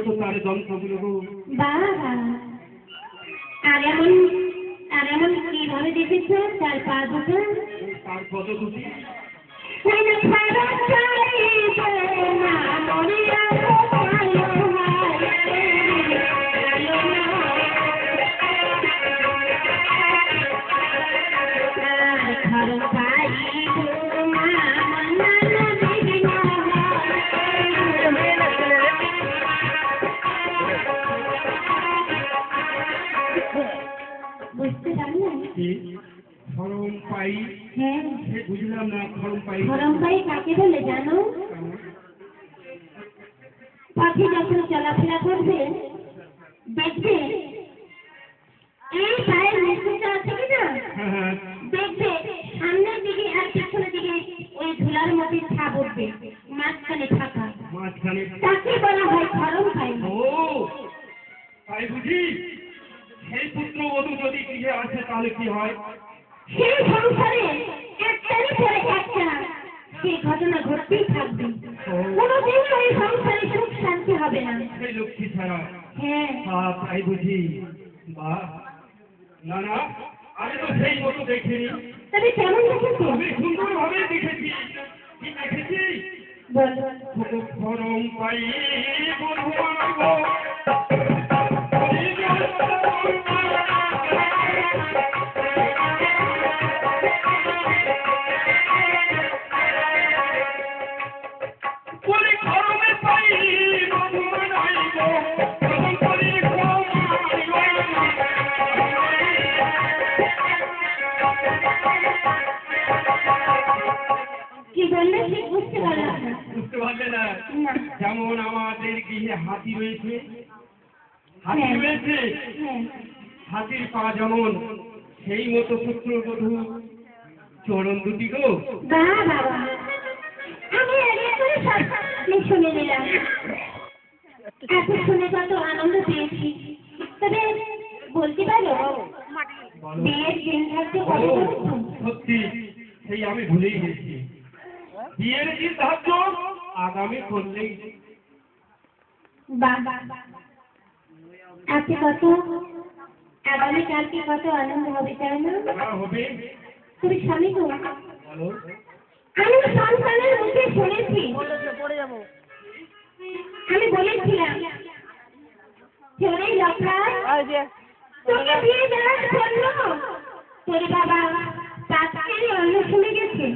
তো তার যন্ত্রগুলো গো। বাবা আর এমন কিভাবে দেখেছো তার পা দুটো? তার পদ দুটি বুঝতে পারলেন? খরম পাই। হ্যাঁ, বুঝলাম না খরম পাই। খরম পাই কাকে বলে জানো? পাখি যখন চলাফেরা করবে দেখবে এই পায়ের নিচেটা আছে কিনা, দেখবে সামনের দিকে আর পিছনের দিকে ওই ধুলার মধ্যে ছাপ উঠবে, মাঝখানে ফাঁকা, তাকে বলা হয় খরম পাই। ও তাই বুঝি? সেই পুত্র বধূ যদি গৃহে আসে তাহলে কি হয়? সেই সংসারে একটারই পরে একটা সেই ঘটনা ঘটতেই থাকবে, কোনোদিন ওই সংসারে সুখ শান্তি হবে না। সেই লক্ষ্মী ছাড়া। হ্যাঁ তাই বুঝি? বা না না, আমি তো সেই মতো দেখিনি। তবে কেমন দেখেছো? আমি সুন্দরভাবে দেখেছি। কি দেখেছি? খরম পাই বধূ আনবো। কি বললে ঠিক বুঝতে পারলাম না। বুঝতে পারলে না? যেমন আমাদের গৃহে হাতি রয়েছে, হাতির পা যেমন, সেই মতো পুত্র বধূ চরণ দুটি গো। বাবা আমি আগে করে সব শুনে নিলাম, এত শুনে কত আনন্দ পেয়েছি। তবে বলতে পারো বিয়ের দিন থাকতে কত সত্যি সেই আমি ভুলেই গেছি। বিয়ের দিন ধার্য আগামী করলেই। আজকে কত আগামীকালকে কত আনন্দ হবে তাই না? হবে। তুমি স্বামী গো, আমি সন্তানের মুখে শুনেছি, আমি বলেছিলাম চলে যাত্রা তোকে বিয়ে দেওয়ার জন্য তোর বাবা তাৎক্ষণিক অন্য শুনে গেছে।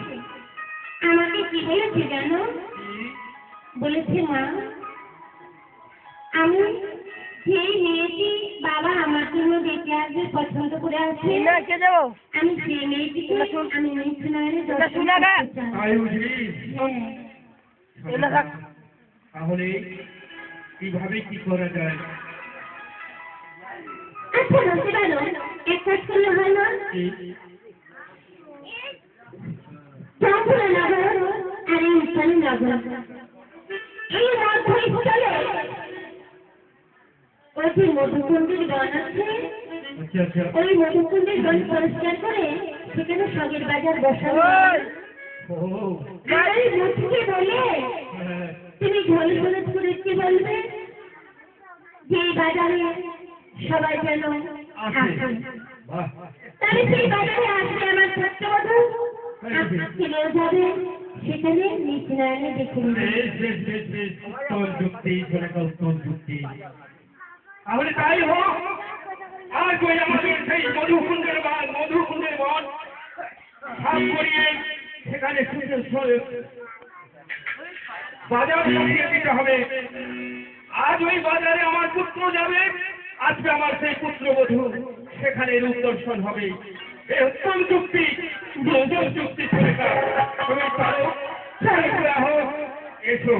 আমাকে কি বলেছে জানো? বলেছে মা, আমি যেই মেয়েটি বাবা আমার জন্য দেখে আসবে পছন্দ করে আসবে, আমি সেই মেয়েটিকে আমি মিথুনয়নে তাহলে কিভাবে কি করা যায়? আচ্ছা বলতে পারো এক কাজ করলে হয় না? চম্পলা নগর আর এই ইসলামী নগর এই মধ্যস্থলে ওই যে মধুকুণ্ডের বন আছে, ওই মধুকুণ্ডের বন পরিষ্কার করে সেখানে সগের বাজার বসানো। আর ওই মুখকে বলে তুমি ঝোল ঝোলট করে কি বলবে যে বাজারে সবাই যেন আসে। তবে সেই বাজারে আসবে আমার ছোট্ট বধূ, ছেলেও যাবে সেখানে নিচনায়নে দেখে নেবে। তাহলে তাই হোক। আর কই আমাদের সেই মধুকুণ্ডের বন সাফ করিয়ে সেখানে বাজার বসিয়ে দিতে হবে। আজ ওই বাজারে আমার পুত্র যাবে, আজকে আমার সেই পুত্রবধূ সেখানে রূপ দর্শন হবে। এই উত্তম চুক্তি, দুর্যোগ চুক্তি। তুমি পারো, এসো।